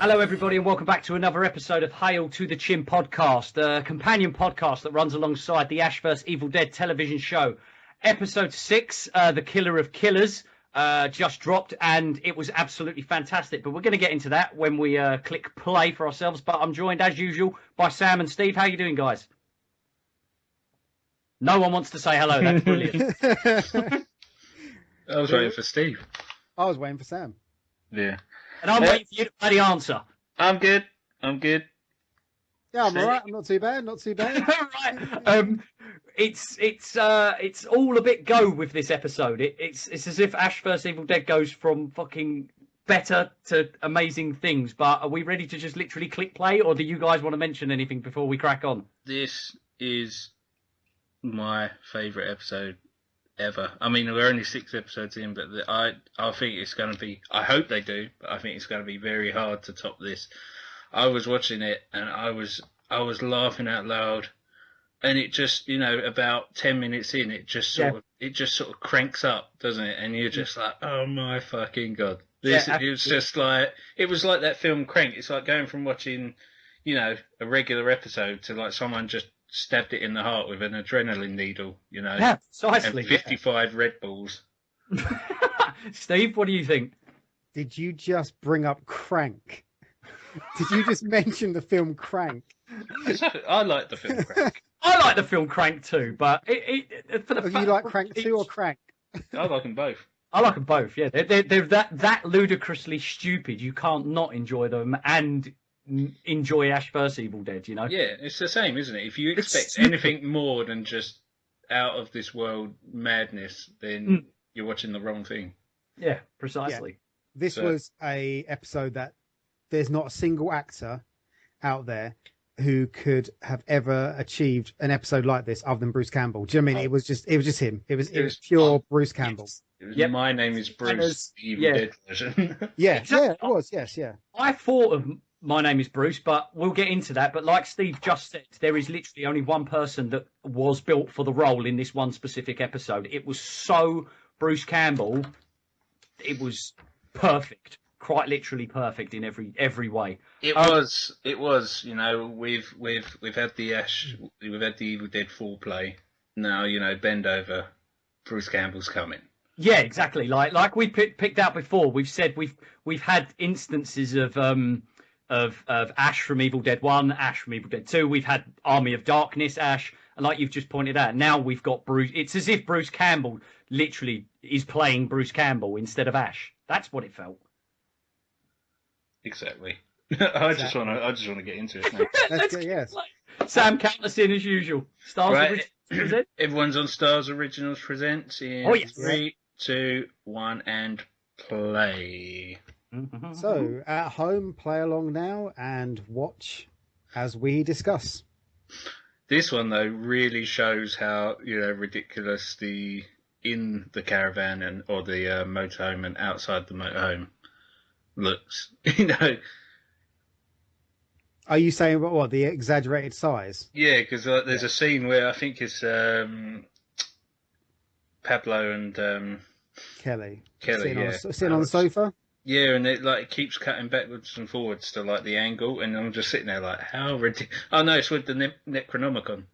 Hello, everybody, and welcome back to another episode of Hail to the Chin podcast, a companion podcast that runs alongside the Ash vs. Evil Dead television show. Episode 6, The Killer of Killers, just dropped, and it was absolutely fantastic. But we're going to get into that when we click play for ourselves. But I'm joined, as usual, by Sam and Steve. How you doing, guys? No one wants to say hello. That's brilliant. I was waiting for Steve. I was waiting for Sam. Yeah. And I'm waiting for you to bloody answer. I'm good. Yeah, I'm alright. I'm not too bad. Right. It's all a bit go with this episode. It's as if Ash vs. Evil Dead goes from fucking better to amazing things. But are we ready to just literally click play, or do you guys want to mention anything before we crack on? This is my favourite episode ever. I mean, we're only 6 episodes in, but I think it's going to be, I hope they do, but I think it's going to be very hard to top this. I was watching it and I was laughing out loud, and it just, about 10 minutes in, it just sort of cranks up, doesn't it? And you're just like, oh my fucking God. It was just like, it was like that film Crank. It's like going from watching, a regular episode to like someone just stabbed it in the heart with an adrenaline needle, Yeah, precisely. And 55 Red Bulls. Steve, what do you think? Did you just bring up Crank? Did you just mention the film Crank? I like the film Crank. I like the film Crank too, but for the you like Crank 2 or Crank? I like them both. I like them both, yeah. They're that ludicrously stupid. You can't not enjoy them and enjoy Ash vs. Evil Dead, Yeah, it's the same, isn't it? If you expect anything more than just out of this world madness, then you're watching the wrong thing. Yeah, precisely. Yeah. This was a episode that there's not a single actor out there who could have ever achieved an episode like this other than Bruce Campbell. Do you know what I mean? It was just him. It was pure Bruce Campbell. It was My Name is Bruce, the Evil Dead version. It was, yes. I thought of My Name is Bruce, but we'll get into that. But like Steve just said, there is literally only one person that was built for the role in this one specific episode. It was so Bruce Campbell. It was perfect, quite literally perfect in every way. It was. We've had the Evil Dead foreplay. Now Bend over. Bruce Campbell's coming. Yeah, exactly. Like we picked out before. We've said we've had instances of Ash from Evil Dead 1, Ash from Evil Dead 2. We've had Army of Darkness Ash, and like you've just pointed out, now we've got Bruce. It's as if Bruce Campbell literally is playing Bruce Campbell instead of Ash. That's what it felt. Exactly. I just want to get into it now. Let's get, yes. Sam, count us in as usual. Stars right. Present. Everyone's on Stars Originals Presents in 3, 2, 1, and play. So, at home, play along now and watch as we discuss. This one, though, really shows how, ridiculous the in the caravan or the motorhome and outside the motorhome looks. Are you saying what the exaggerated size? Yeah, because there's a scene where I think it's Pablo and Kelly sitting on the sofa. Yeah, and it keeps cutting backwards and forwards to the angle, and I'm just sitting there like, how ridiculous! Oh no, it's with the Necronomicon.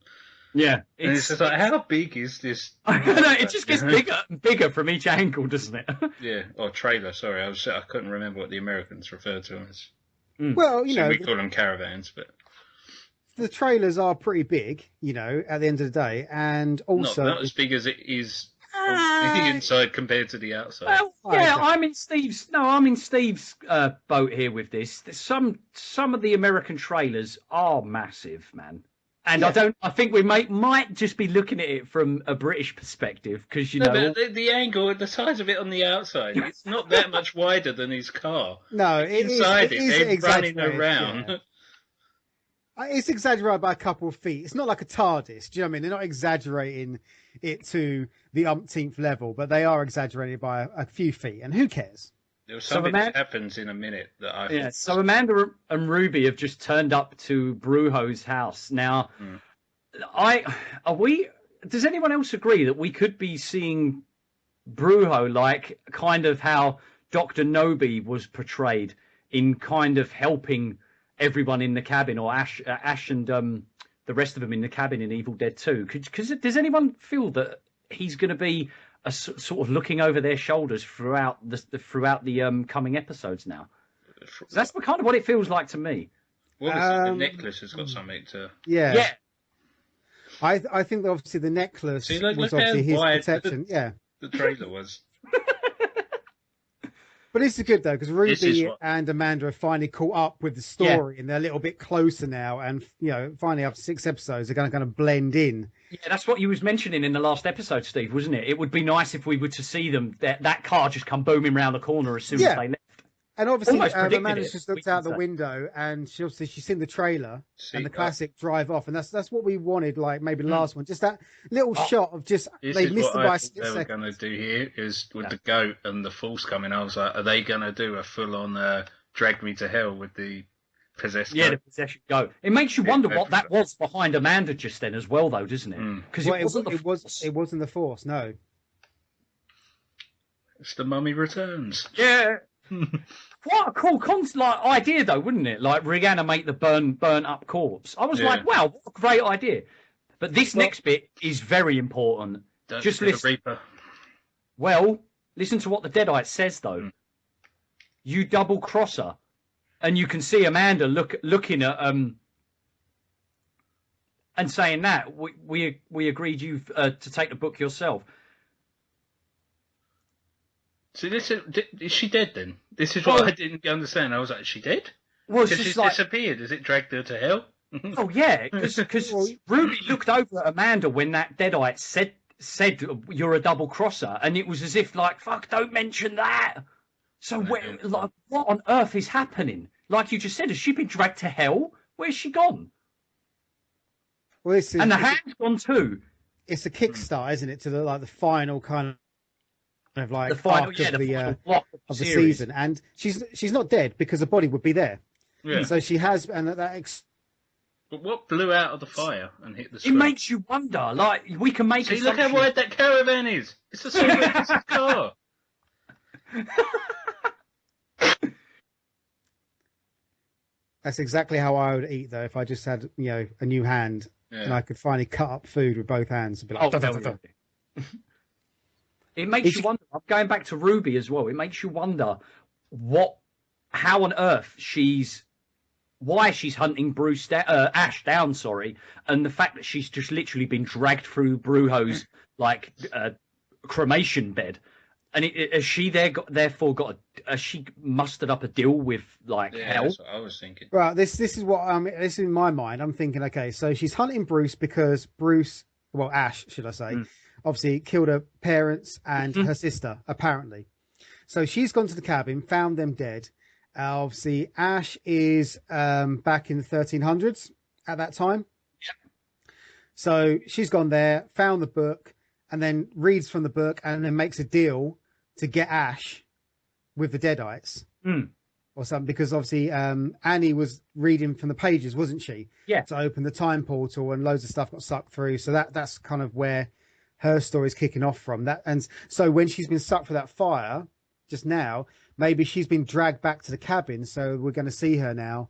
Yeah, and it's just like, how big is this? I don't know. It just gets bigger and bigger from each angle, doesn't it? Yeah, or trailer. Sorry, I couldn't remember what the Americans referred to them as. Well, we call them caravans, but the trailers are pretty big, at the end of the day, and also not as big as it is on the inside compared to the outside. Well, yeah, I'm in Steve's boat here with this. Some of the American trailers are massive, man. And yeah. I think we might just be looking at it from a British perspective because but the angle, the size of it on the outside, it's not that much wider than his car. No, inside they're running around. Yeah. It's exaggerated by a couple of feet. It's not like a TARDIS. Do you know what I mean? They're not exaggerating it to the umpteenth level, but they are exaggerated by a few feet. And who cares? There was something that happens in a minute that I... Yeah, so Amanda and Ruby have just turned up to Brujo's house. Now, does anyone else agree that we could be seeing Brujo like kind of how Dr. Nobi was portrayed in kind of helping everyone in the cabin, or Ash and the rest of them in the cabin in Evil Dead 2. Because does anyone feel that he's going to be sort of looking over their shoulders throughout the coming episodes now? That's kind of what it feels like to me. Well, the necklace has got something to. Yeah. I think that obviously the necklace was obviously his protection. The trailer was. But this is good though, because Ruby and Amanda have finally caught up with the story, and they're a little bit closer now. And finally after 6 episodes, they're going to kind of blend in. Yeah, that's what you was mentioning in the last episode, Steve, wasn't it? It would be nice if we were to see them that car just come booming round the corner as soon as they left. And obviously, Amanda's just looked out the window, and she's seen the trailer and the classic drive off, and that's what we wanted. Like maybe the last one, just that little shot of just they missed them by 6 seconds. They were going to do here is with the goat and the Force coming. I was like, are they going to do a full on drag me to hell with the possessed? Yeah, the possession goat. It makes you wonder what that was behind Amanda just then as well, though, doesn't it? Because it wasn't the Force. No, it's the Mummy Returns. Yeah. What a cool idea, though, wouldn't it? Like reanimate the burnt up corpse. I was like, wow, what a great idea. But this next bit is very important. Just listen. Reaper. Well, listen to what the Deadite says, though. You double crosser, and you can see Amanda looking at and saying that we agreed you to take the book yourself. So is she dead then? This is what I didn't understand. I was like, is she dead? Well, because she's disappeared. Has it dragged her to hell? Oh yeah, because Ruby looked over at Amanda when that Deadite said you're a double crosser, and it was as if like, fuck, don't mention that. So what on earth is happening? Like you just said, has she been dragged to hell? Where's she gone? Well, and the hand's gone too. It's a kickstart, isn't it, to the final kind of like the final, of the season, and she's not dead because the body would be there. Yeah. So she has, and But what blew out of the fire and hit the screen? It makes you wonder. Like we can make. See, look how wide that caravan is. It's a silhouette car. That's exactly how I would eat, though, if I just had a new hand and I could finally cut up food with both hands. And be like, It makes you wonder. I'm going back to Ruby as well. It makes you wonder how on earth why she's hunting Ash down, and the fact that she's just literally been dragged through Brujo's like cremation bed, and has she has she mustered up a deal with hell? That's what I was thinking. Right, this is what this is in my mind. I'm thinking, okay, so she's hunting Bruce because Ash, should I say, obviously killed her parents and her sister, apparently. So she's gone to the cabin, found them dead. Obviously, Ash is back in the 1300s at that time. Yep. So she's gone there, found the book, and then reads from the book, and then makes a deal to get Ash with the Deadites. Or something, because obviously Annie was reading from the pages, wasn't she? Yeah. To open the time portal, and loads of stuff got sucked through. So that's kind of where her story's kicking off from. That, and so when she's been sucked for that fire just now, maybe she's been dragged back to the cabin. So we're going to see her now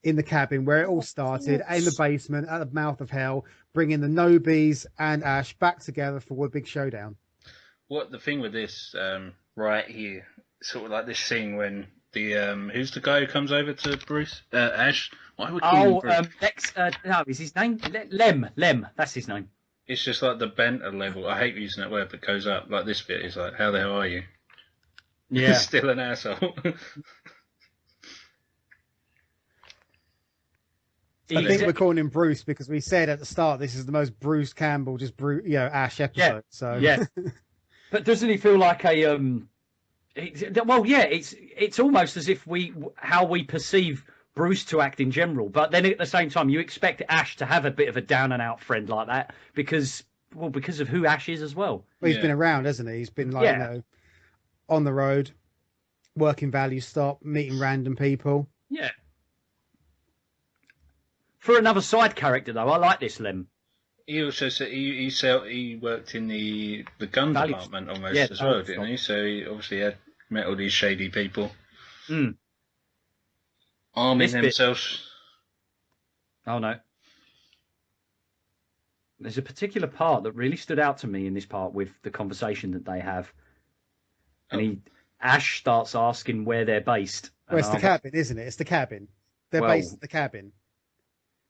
in the cabin where it all started, in the basement at the mouth of hell, bringing the Nobis and Ash back together for a big showdown. What the thing with this right here, sort of like this scene when the who's the guy who comes over to Bruce Ash? Why would call him Bruce? Lex. No, is his name Lem? That's his name. It's just like the banter level. I hate using that word, but it goes up. Like this bit is like, how the hell are you? Yeah. Still an asshole. I think we're calling him Bruce because we said at the start this is the most Bruce Campbell, Ash episode. Yeah. So yeah. But doesn't he feel like a it's almost as if how we perceive Bruce to act in general, but then at the same time you expect Ash to have a bit of a down and out friend like that because of who Ash is as well. Well, he's been around, hasn't he? He's been on the road, working value stop, meeting random people. Yeah. For another side character though, I like this Lem. He also said he worked in the gun department almost as well, didn't he? So he obviously had met all these shady people. arming This bit- themselves. Oh no. There's a particular part that really stood out to me in this part with the conversation that they have. And Ash starts asking where they're based. Well, it's And the cabin, isn't it? It's the cabin. They're Well- based at the cabin.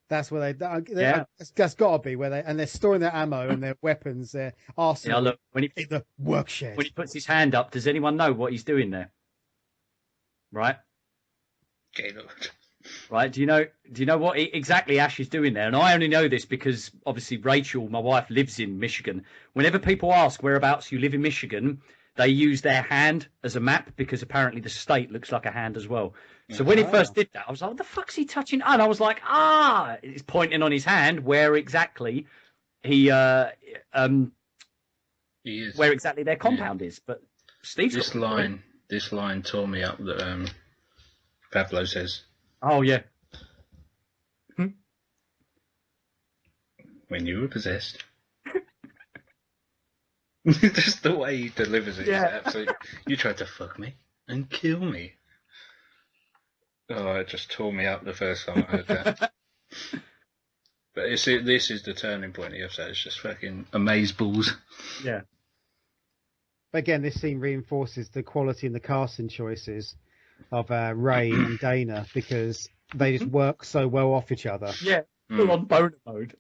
That's where Yeah. That's got to be where they're storing their ammo and their weapons, their arsenal. Yeah, look, when in the work shed. he puts his hand up, does anyone know what he's doing there? Right? Okay, look. Right? Do you know what exactly Ash is doing there? And I only know this because obviously Rachel, my wife, lives in Michigan. Whenever people ask whereabouts you live in Michigan, they use their hand as a map because apparently the state looks like a hand as well. So when he first did that, I was like, what the fuck's he touching? And I was like, he's pointing on his hand where exactly he is. where exactly their compound is. But Steve's This line tore me up that Pablo says. Oh yeah. When you were possessed. Just the way he delivers it is absolutely. You tried to fuck me and kill me. Oh, it just tore me up the first time I heard that. But this is the turning point of the episode. It's just fucking amazeballs. Yeah. But again, this scene reinforces the quality and the casting choices of Ray and Dana because they just work so well off each other. Yeah. Full on boner mode.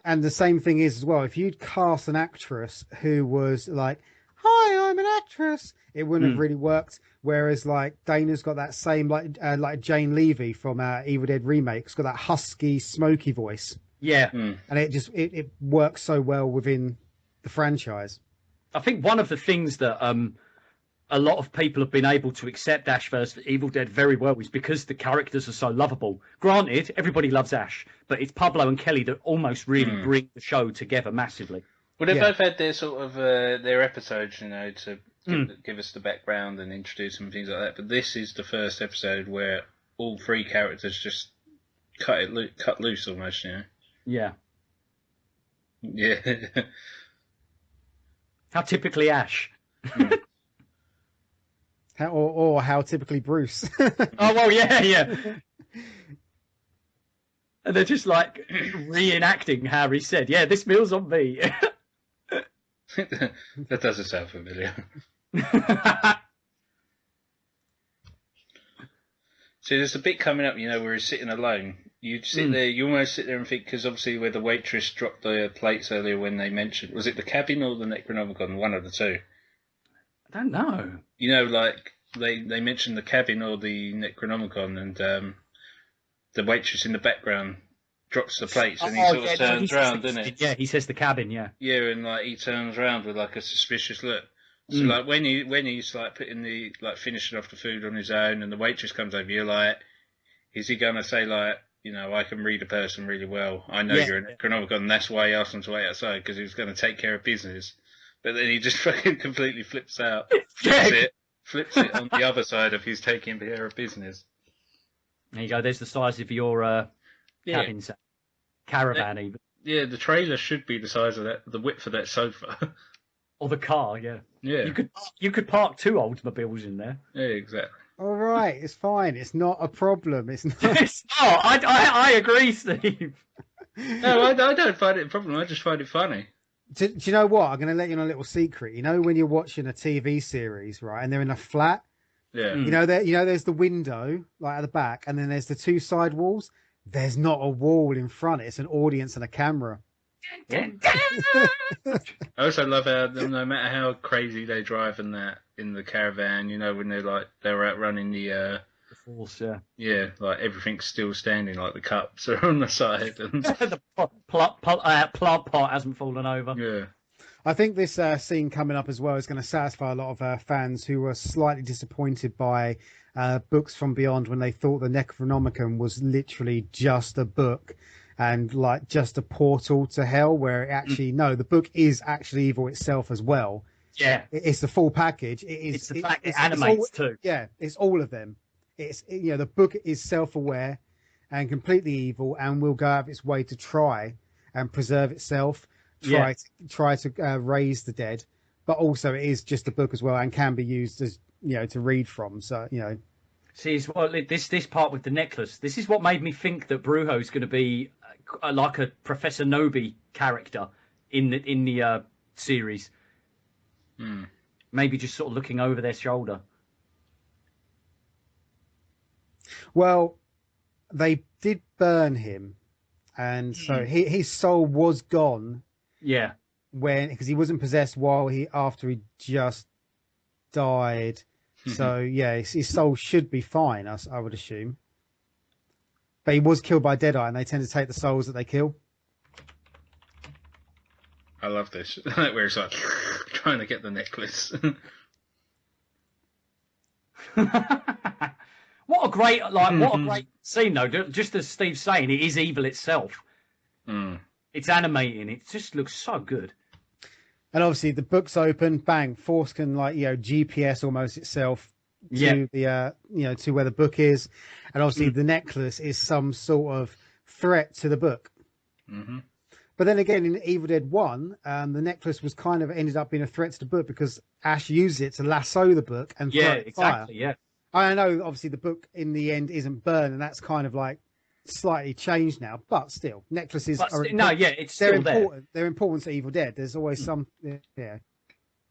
and the same thing is as well, if you'd cast an actress who was like, hi, I'm an actress, it wouldn't have really worked. Whereas like Dana's got that same like Jane Levy from Evil Dead remake, it's got that husky, smoky voice. Yeah. And it works so well within the franchise. I think one of the things that a lot of people have been able to accept Ash vs. Evil Dead very well is because the characters are so lovable. Granted, everybody loves Ash, but it's Pablo and Kelly that almost really bring the show together massively. Well, they've both had their sort of their episodes, to give us the background and introduce them and things like that. But this is the first episode where all three characters just cut loose almost, Yeah. Yeah. How typically Ash. How typically Bruce. Oh, well, yeah. And they're just like reenacting how he said, yeah, this meal's on me. That doesn't sound familiar. So there's a bit coming up, where he's sitting alone. You sit there, you almost sit there and think, because obviously where the waitress dropped the plates earlier when they mentioned, was it the cabin or the Necronomicon? One of the two. I don't know. Like they mentioned the cabin or the Necronomicon, and the waitress in the background drops the plates, and he sort of turns around, doesn't he? Yeah, he says the cabin, yeah. Yeah, and like he turns around with like a suspicious look. So like when he's like putting finishing off the food on his own, and the waitress comes over, you're like, is he gonna say like, I can read a person really well. I know you're a Necronomicon, and that's why he asked him to wait outside, because he was going to take care of business. But then he just fucking completely flips out, flips it on the other side of he's taking care of business. There you go. There's the size of your cabin set. Caravan, even. Yeah, the trailer should be the size of the width of that sofa. Or the car, yeah. Yeah. You could park two Oldsmobiles in there. Yeah, exactly. All right, it's fine. It's not a problem. It's not. It's not. I agree, Steve. No, I don't find it a problem. I just find it funny. Do you know what? I'm going to let you know a little secret. When you're watching a TV series, right, and they're in a flat. Yeah. There's the window like at the back, and then there's the two side walls. There's not a wall in front. It's an audience and a camera. I also love how no matter how crazy they drive in the caravan, when they're out running the force, yeah. Yeah, like everything's still standing, like the cups are on the side, and the plant pot hasn't fallen over. Yeah. I think this scene coming up as well is going to satisfy a lot of fans who were slightly disappointed by Books from Beyond when they thought the Necronomicon was literally just a book and like just a portal to hell, where it actually the book is actually evil itself as well. Yeah, it's the full package. It's the fact it animates too. Yeah, it's all of them. It's the book is self-aware and completely evil, and will go out of its way to try and preserve itself. Try to raise the dead, but also it is just a book as well, and can be used as to read from. So See, this part with the necklace. This is what made me think that Brujo's going to be like a Professor Nobi character in the series. Maybe just sort of looking over their shoulder. Well, they did burn him, and so his soul was gone. Yeah. Because he wasn't possessed after he just died. So yeah, his soul should be fine, I would assume. But he was killed by Deadite, and they tend to take the souls that they kill. I love this. Where it's like trying to get the necklace. What a great scene though. Just as Steve's saying, it is evil itself. It's animating. It just looks so good. And obviously the book's open, bang, Force can GPS almost itself to the to where the book is. And obviously the necklace is some sort of threat to the book. But then again, in Evil Dead 1, the necklace was kind of ended up being a threat to the book because Ash used it to lasso the book and throw it fire. I know, obviously, the book in the end isn't burned, and that's kind of like slightly changed now. But still, necklaces are it's still important. there. They're important to Evil Dead. There's always some. Yeah.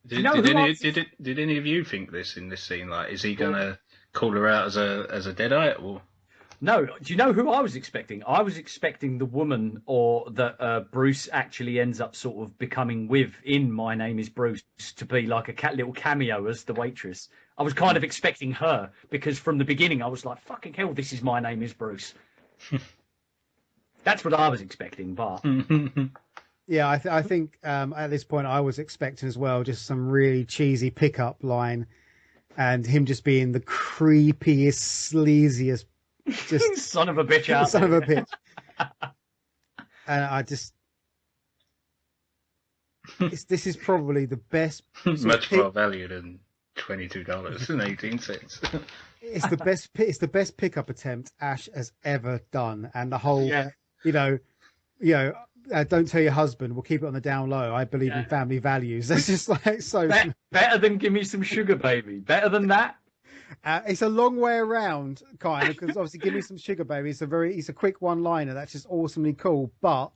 Did any of you think this in this scene? Like, is he gonna call her out as a Deadite? Or no? Do you know who I was expecting? I was expecting the woman or that Bruce actually ends up sort of becoming with in My Name Is Bruce to be like a little cameo as the waitress. I was kind of expecting her because from the beginning I was like, fucking hell, this is My Name Is Bruce. That's what I was expecting, but... Yeah, I think at this point I was expecting as well just some really cheesy pickup line and him just being the creepiest, sleaziest... just son of a bitch out son of a bitch. And I just... this is probably the best... Much more value than $22.18. It's the best pickup attempt Ash has ever done, and the whole don't tell your husband, we'll keep it on the down low. I believe in family values. That's just like so better than give me some sugar, baby. Better than that. It's a long way around, kind of, because obviously give me some sugar, baby. It's a quick one-liner that's just awesomely cool. But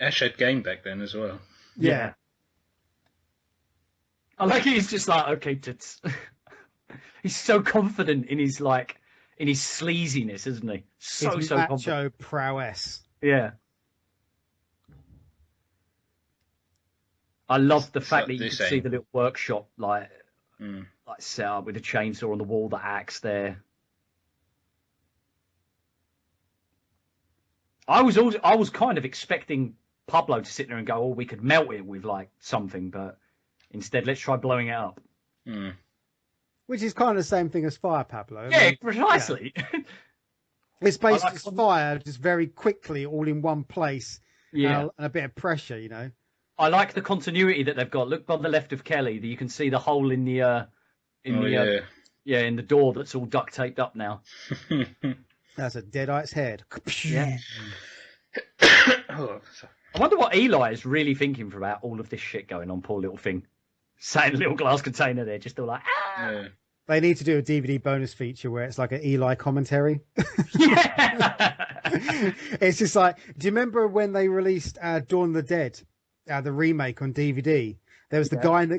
Ash had game back then as well. Yeah. I like it. He's just like, okay, tits. He's so confident in his sleaziness, isn't he? So macho confident. Prowess. Yeah. I love the fact that you can see the little workshop like set up with a chainsaw on the wall, the axe there. I was kind of expecting Pablo to sit there and go, oh, we could melt it with like something, but instead let's try blowing it up. Which is kind of the same thing as fire, Pablo. Yeah, precisely. Yeah. It's basically just fire, just very quickly, all in one place. Yeah, and a bit of pressure, you know. I like the continuity that they've got. Look on the left of Kelly, you can see the hole in the in the door that's all duct taped up now. That's a Deadite's head. Yeah. I wonder what Eli is really thinking about all of this shit going on. Poor little thing, sat in a little glass container there, just all like. Ah! Yeah. They need to do a DVD bonus feature where it's like an Eli commentary. Yeah. It's just like, do you remember when they released Dawn of the Dead, the remake on DVD? There was the guy in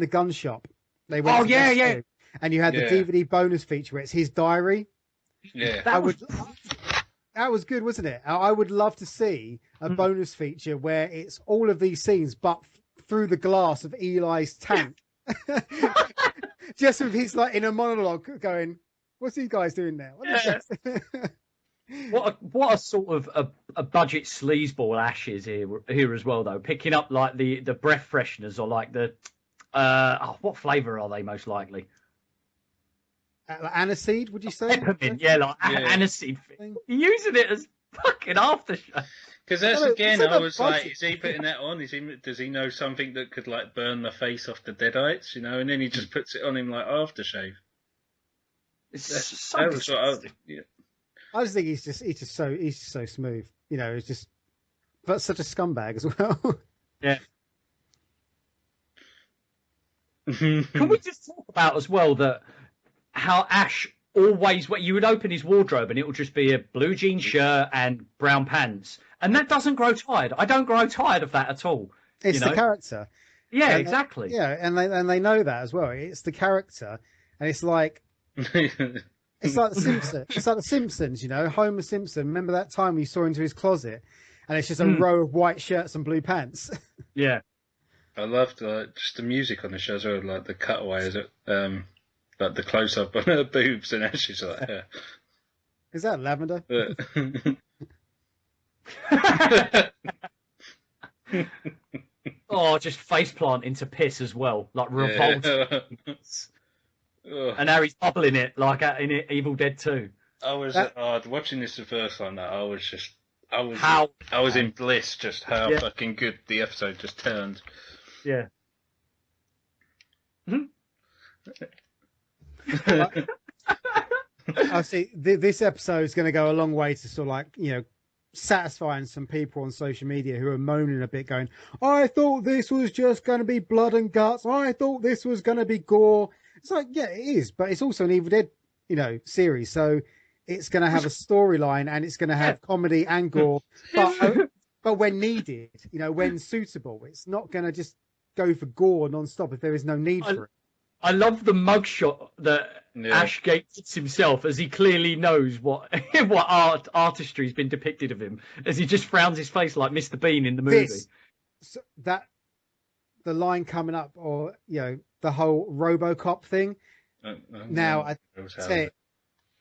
the gun shop. They went to and you had the DVD bonus feature where it's his diary. Yeah, that was good, wasn't it? I would love to see a bonus feature where it's all of these scenes, but through the glass of Eli's tank. Just with his like in a monologue going, "What's these guys doing now?" What a sort of a budget sleazeball Ash is here as well though, picking up like the breath fresheners or like the what flavour are they most likely? Like aniseed, would you say? Peppermint, aniseed. Using it as fucking aftershave. Because that's again, I was like, is he putting that on? Does he know something that could like burn the face off the Deadites, you know? And then he just puts it on him like aftershave. I just think he's just so smooth, you know. It's just, but such a scumbag as well. Yeah. Can we just talk about as well how Ash always, what you would open his wardrobe and it would just be a blue jean shirt and brown pants, and that doesn't grow tired. I don't grow tired of that at all. It's the character. Yeah, exactly. Yeah, and they know that as well. It's the character, and it's like it's like the Simpsons. It's like the Simpsons, Homer Simpson. Remember that time you saw into his closet, and it's just a row of white shirts and blue pants. Yeah. I loved just the music on the show as well, like the cutaways, like the close up on her boobs, and she's like, yeah. Is that lavender? Oh, just faceplant into piss as well, like revolt. Yeah. And how he's bubbling it like in Evil Dead 2. I was watching this the first time. I was in bliss. Just how fucking good the episode just turned. Yeah. I see. This episode is going to go a long way to sort of like satisfying some people on social media who are moaning a bit, going, "I thought this was just going to be blood and guts. I thought this was going to be gore." It's like, yeah, it is, but it's also an Evil Dead, series, so it's going to have a storyline and it's going to have comedy and gore, but when needed, when suitable. It's not going to just go for gore non-stop if there is no need for it. I love the mugshot that Ash gets himself, as he clearly knows what artistry has been depicted of him, as he just frowns his face like Mr. Bean in the movie. The line coming up, or the whole RoboCop thing. Now I say,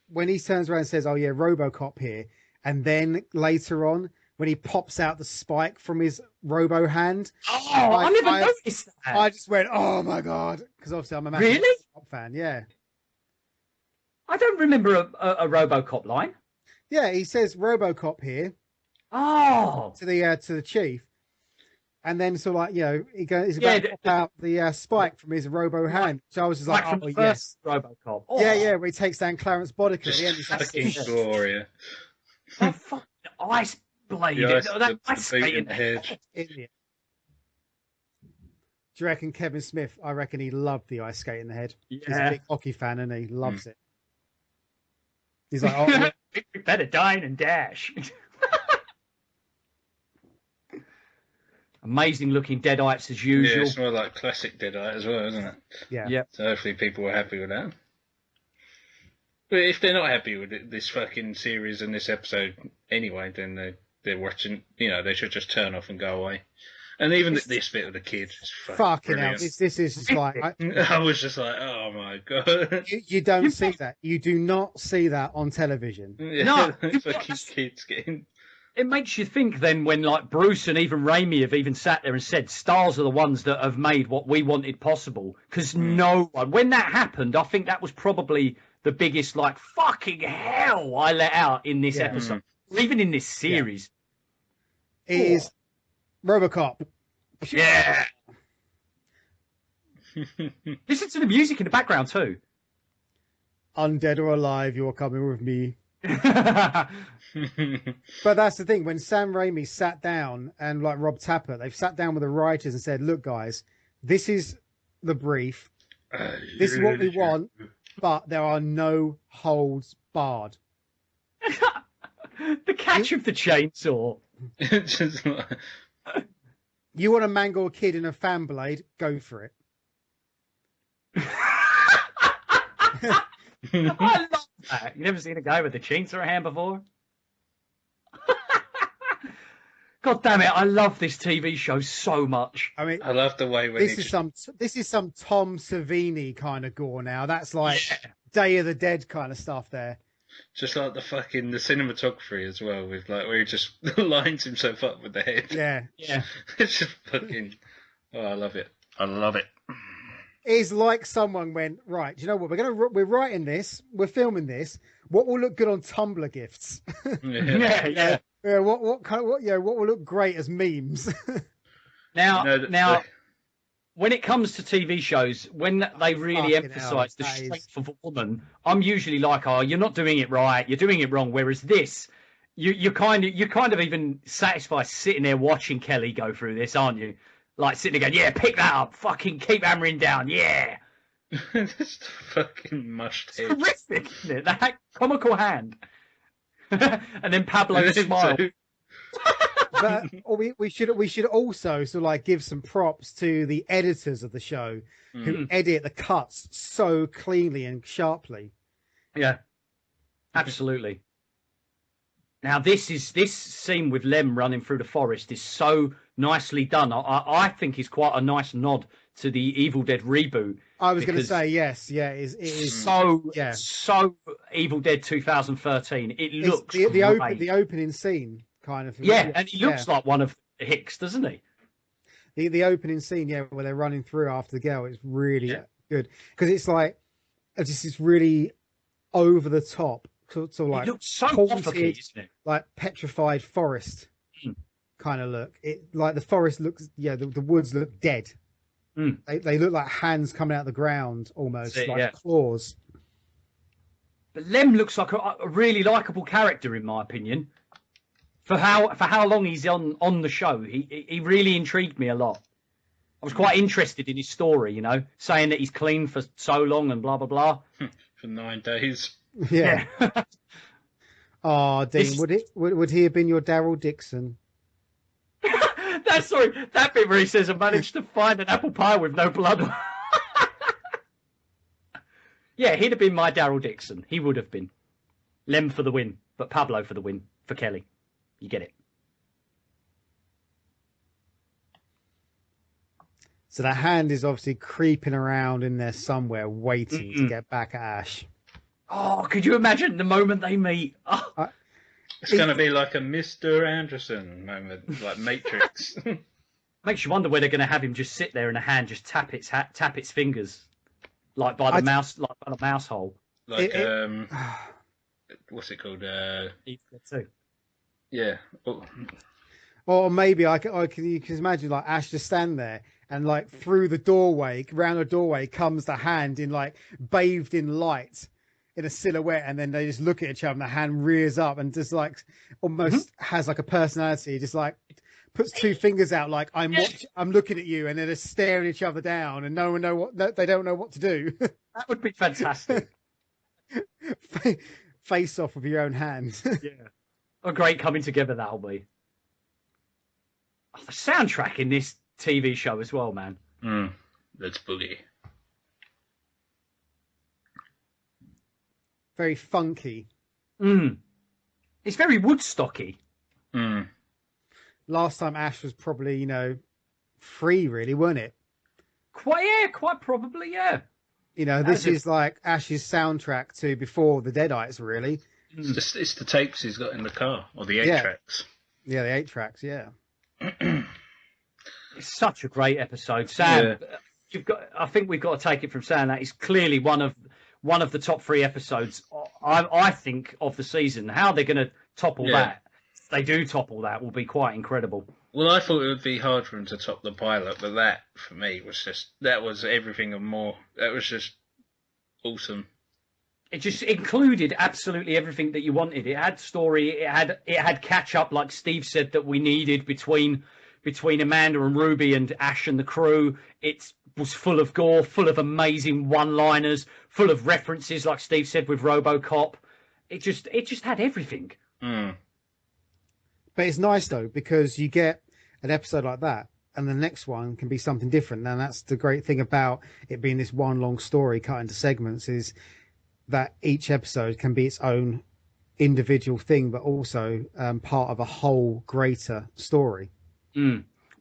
when he turns around and says, "Oh yeah, RoboCop here," and then later on when he pops out the spike from his robo hand. Oh, I never noticed that. I just went, "Oh my god," because obviously I'm a massive RoboCop fan. Yeah. I don't remember a RoboCop line. Yeah, he says RoboCop here. Oh. To the chief. And then, so like, he goes, he's about to pop out the spike from his robo hand. So I was just like, from the first RoboCop. Oh. Yeah, where he takes down Clarence Boddicker at the end. Fucking Gloria. That fucking ice blade. That ice skate in the head. Idiot. Do you reckon Kevin Smith? I reckon he loved the ice skate in the head. Yeah. He's a big hockey fan and he loves it. He's like, "Oh, we better dine and dash." Amazing looking Deadites as usual. Yeah, it's more like classic Deadite as well, isn't it? Yeah. Yep. So hopefully people were happy with that. But if they're not happy with this fucking series and this episode anyway, then they're watching. They should just turn off and go away. And even this bit of the kid is fucking hell. This is just like I was just like, oh my god. You don't see that. You do not see that on television. Yeah, no, fucking kids getting. It makes you think then when like Bruce and even Raimi have even sat there and said stars are the ones that have made what we wanted possible. Because no one, when that happened, I think that was probably the biggest like fucking hell I let out in this episode, or even in this series. It is RoboCop. Yeah. Listen to the music in the background too. Undead or alive, you're coming with me. But that's the thing, when Sam Raimi sat down and like Rob Tapper, they've sat down with the writers and said, "Look guys, this is the brief, this is what we want, but there are no holds barred." The catch of the chainsaw. Just like... You want to mangle a kid in a fan blade, go for it. I love that. You never seen a guy with a chainsaw hand before? God damn it! I love this TV show so much. I mean, I love the way when this is some Tom Savini kind of gore. Now that's like Day of the Dead kind of stuff there. Just like the cinematography as well, with like where he just lines himself up with the head. Yeah. It's just fucking. Oh, I love it. I love it. It's like someone went, right, do you know what? We're writing this, we're filming this. What will look good on Tumblr gifts? Yeah. What will look great as memes? Now, when it comes to TV shows, when they really emphasise the strength of a woman, I'm usually like, "Oh, you're not doing it right. You're doing it wrong." Whereas this, you're kind of even satisfied sitting there watching Kelly go through this, aren't you? Like sitting there going, "Yeah, pick that up. Fucking keep hammering down. Yeah." Just fucking mushed It's head. horrific, isn't it? That comical hand. And then Pablo's smile. But we should also sort of like give some props to the editors of the show who edit the cuts so cleanly and sharply. Yeah, absolutely. Now this scene with Lem running through the forest is so nicely done. I think it's quite a nice nod to the Evil Dead reboot. I was going to say yes, yeah, it is so Evil Dead 2013. It looks the opening scene kind of. Yeah, and he looks like one of Hicks, doesn't he? The opening scene, yeah, where they're running through after the girl is really good because it's like it's really over the top, sort of like it looks so haunted, isn't it? Like petrified forest kind of look. It like the forest looks, the woods look dead. They look like hands coming out of the ground almost, claws. But Lem looks like a really likable character, in my opinion. For how long he's on the show, he really intrigued me a lot. I was quite interested in his story, saying that he's clean for so long and blah blah blah. For 9 days. Yeah. Oh, Dean, would he have been your Daryl Dixon? That bit where he says, "I managed to find an apple pie with no blood on." Yeah, he'd have been my Daryl Dixon. He would have been. Lem for the win, but Pablo for the win for Kelly. You get it. So the hand is obviously creeping around in there somewhere, waiting to get back at Ash. Oh, could you imagine the moment they meet? Oh. It's going to be like a Mr. Anderson moment, like Matrix. Makes you wonder where they're going to have him just sit there and a hand just tap its fingers, like by the mouse, like by the mouse hole. Like what's it called? Yeah. Oh. Or maybe you can imagine like Ash just stand there and like through the doorway, around the doorway comes the hand in like bathed in light. In a silhouette, and then they just look at each other and the hand rears up and just like almost has like a personality, just like puts two fingers out like I'm looking at you, and then they're staring each other down and they don't know what to do. That would be fantastic. Face off with your own hand. Yeah. A great coming together that'll be. Oh, the soundtrack in this TV show as well, man. That's boogie. Very funky. It's very Woodstocky. Last time Ash was probably, 3, really, weren't it? Quite probably, yeah. This is like Ash's soundtrack to before the Deadites, really. It's the tapes he's got in the car, or the 8 tracks. Yeah, the 8 tracks, yeah. It's such a great episode. Sam, I think we've got to take it from Sam that it's clearly one of the top 3 episodes, I think, of the season. How they're going to topple that, if they do topple that, will be quite incredible. Well, I thought it would be hard for them to top the pilot, but that, for me, that was everything and more. That was just awesome. It just included absolutely everything that you wanted. It had story, it had catch up, like Steve said, that we needed between Amanda and Ruby and Ash and the crew. It was full of gore, full of amazing one-liners, full of references, like Steve said, with RoboCop. It just had everything. But it's nice though, because you get an episode like that, and the next one can be something different. And that's the great thing about it being this one long story cut into segments, is that each episode can be its own individual thing, but also part of a whole greater story.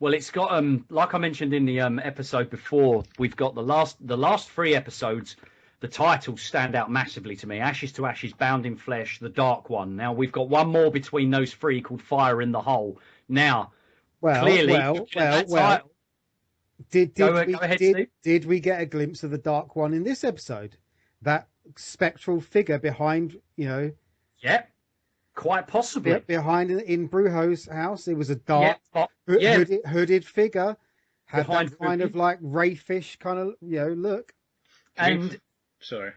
Well, it's got like I mentioned in the episode before, we've got the last 3 episodes. The titles stand out massively to me. Ashes to Ashes, Bound in Flesh, The Dark One. Now we've got one more between those 3 called Fire in the Hole. Now, clearly, did we get a glimpse of the Dark One in this episode? That spectral figure behind, Yeah. Quite possibly. Behind in Brujo's house, it was a dark, hooded figure. Had behind that kind of like rayfish kind of, look. And sorry.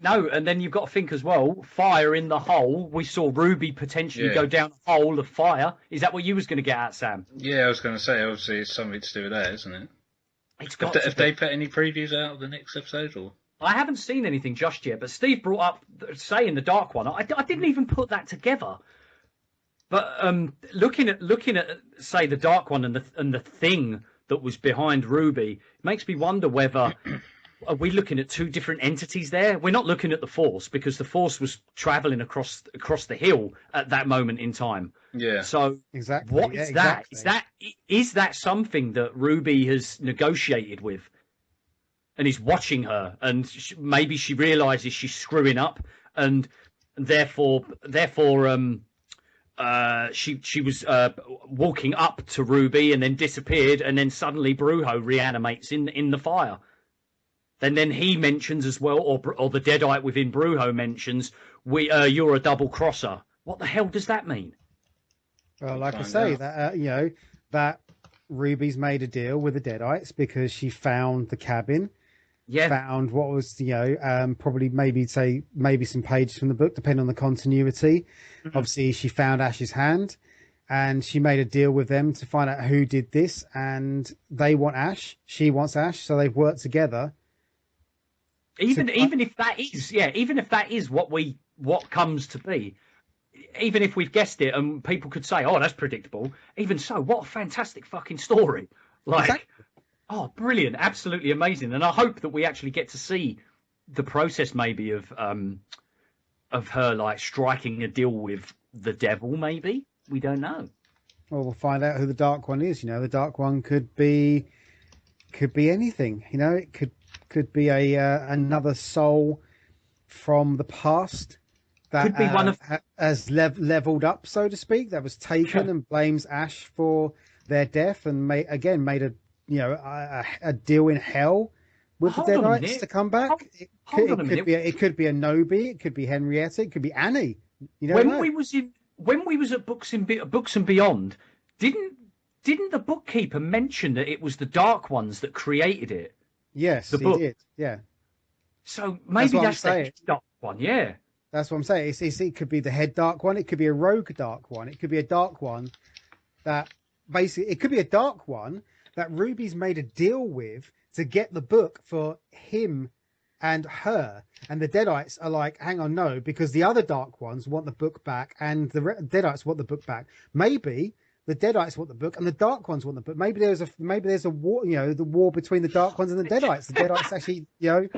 No, and then you've got to think as well, fire in the hole. We saw Ruby potentially go down a hole of fire. Is that what you was going to get at, Sam? Yeah, I was going to say, obviously it's something to do with that, isn't it? It's got Have they put any previews out of the next episode? Or I haven't seen anything just yet, but Steve brought up saying the Dark One. I didn't even put that together. But looking at say the Dark One and the thing that was behind Ruby, it makes me wonder whether are we looking at two different entities there? We're not looking at the Force because the Force was traveling across the hill at that moment in time. Yeah. So exactly. What is that? Is that something that Ruby has negotiated with, and is watching her, and maybe she realizes she's screwing up, and therefore she was walking up to Ruby and then disappeared, and then suddenly Brujo reanimates in the fire. Then he mentions as well, or the Deadite within Brujo mentions, you're a double crosser. What the hell does that mean? Well, like I say, that that Ruby's made a deal with the Deadites because she found the cabin. Yeah. Found what was, probably maybe some pages from the book, depending on the continuity. Mm-hmm. Obviously, she found Ash's hand, and she made a deal with them to find out who did this. And they want Ash, she wants Ash, so they've worked together. Even if that is what comes to be, even if we've guessed it, and people could say, "Oh, that's predictable." Even so, what a fantastic fucking story! Exactly. Oh, brilliant! Absolutely amazing. And I hope that we actually get to see the process, maybe of her like striking a deal with the devil. Maybe we don't know. Well, we'll find out who the Dark One is. The Dark One could be anything. It could be another soul from the past that could be has leveled up, so to speak, that was taken and blames Ash for their death, and made a deal in hell with the Deadites to come back. It could be a Nobi, it could be Henrietta, it could be Annie. When we was at Books and Beyond, didn't the bookkeeper mention that it was the Dark Ones that created it? Yes, he did. Yeah. So maybe that's the Dark One. Yeah. That's what I'm saying. It could be the head Dark One. It could be a rogue Dark One. It could be a Dark One that basically, it could be a Dark One that Ruby's made a deal with to get the book for him and her. And the Deadites are like, hang on, no, because the other Dark Ones want the book back and the Deadites want the book back. Maybe the Deadites want the book and the Dark Ones want the book. Maybe there's a war, the war between the Dark Ones and the Deadites. The Deadites actually, the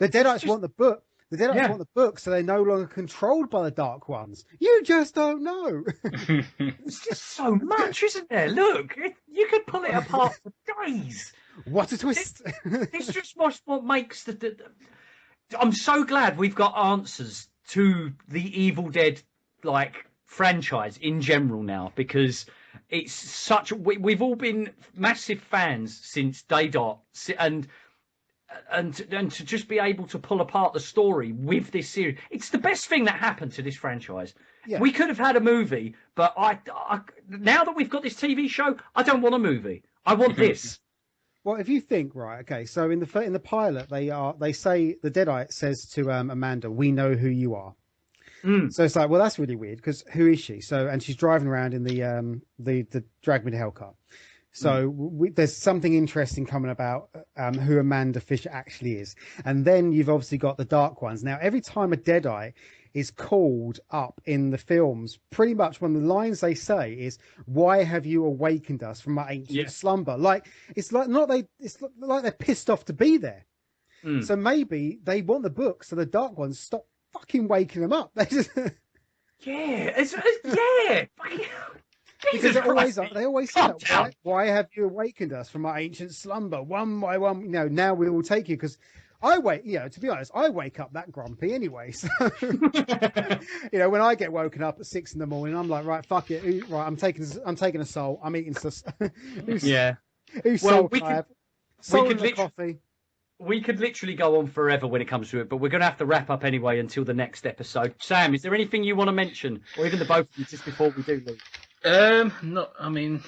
Deadites want the book. The Deadites want the book, so they're no longer controlled by the Dark Ones. You just don't know. It's just so much, isn't there? Look, you could pull it apart for days. What a twist! It's just what makes the. I'm so glad we've got answers to the Evil Dead franchise in general now, because it's such. We've all been massive fans since day dot, and to just be able to pull apart the story with this series, it's the best thing that happened to this franchise. Yeah. We could have had a movie, but I now that we've got this TV show, I don't want a movie. I want this. Well, if you think, right, okay, so in the pilot, they say the Deadite says to Amanda, "We know who you are." So it's like, well, that's really weird, because who is she? So, and she's driving around in the Drag Me to Hell car. So there's something interesting coming about who Amanda Fisher actually is. And then you've obviously got the Dark Ones. Now, every time a Deadite is called up in the films, pretty much one of the lines they say is, "Why have you awakened us from our ancient slumber?" It's like they're pissed off to be there. So maybe they want the book, so the Dark Ones stop fucking waking them up. They just... yeah. Because they always say that. Why have you awakened us from our ancient slumber? One by one, now we will take you. Because to be honest, I wake up that grumpy anyway. So, when I get woken up at 6 a.m, I'm like, right, fuck it. Right, I'm taking a soul. I'm eating Who's soul coffee. We could literally go on forever when it comes to it, but we're going to have to wrap up anyway until the next episode. Sam, is there anything you want to mention, or even the both of you, just before we do leave? I mean,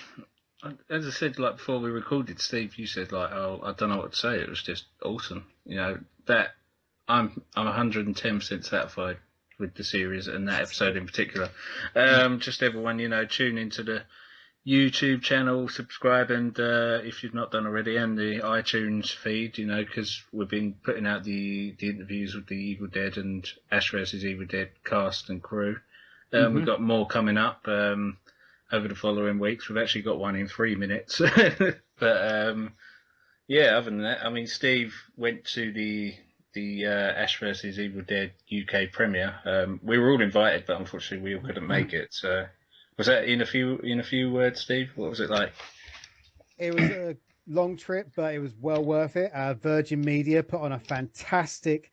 as I said, before we recorded, Steve, you said "Oh, I don't know what to say." It was just awesome. That I'm 110% satisfied with the series and that episode in particular. Just everyone, tune into YouTube channel, subscribe, and if you've not done already, and the iTunes feed, you know, because we've been putting out the interviews with the Evil Dead and Ash vs Evil Dead cast and crew. We've got more coming up over the following weeks. We've actually got one in 3 minutes. But yeah, other than that, I mean, Steve went to the Ash vs Evil Dead UK premiere. We were all invited, but unfortunately we all couldn't make it. So, was that in a few words, Steve? What was it like? It was a long trip, but it was well worth it. Virgin Media put on a fantastic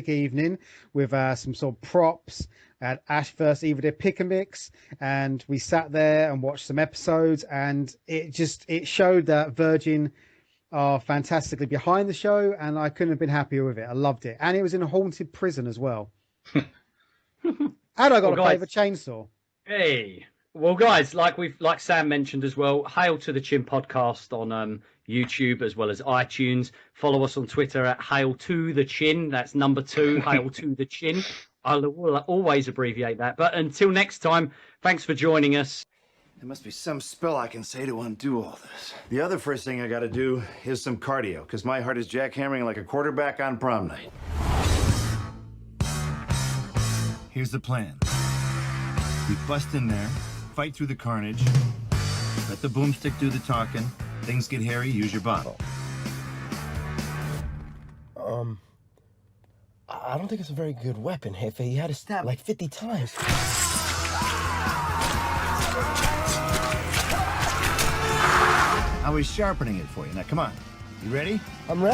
evening with some sort of props at Ash vs Evil Dead Pick a Mix, and we sat there and watched some episodes, and it showed that Virgin are fantastically behind the show, and I couldn't have been happier with it. I loved it, and it was in a haunted prison as well. And I got a favourite chainsaw. Hey, well, guys, like Sam mentioned as well, Hail to the Chin podcast on YouTube as well as iTunes. Follow us on Twitter at Hail to the Chin. That's number 2, Hail to the Chin. I'll always abbreviate that. But until next time, thanks for joining us. There must be some spell I can say to undo all this. The other first thing I gotta do is some cardio, because my heart is jackhammering like a quarterback on prom night. Here's the plan. We bust in there, fight through the carnage, let the boomstick do the talking. Things get hairy, use your bottle. I don't think it's a very good weapon, Jefe. He had to stab like 50 times. I was sharpening it for you. Now, come on. You ready? I'm ready.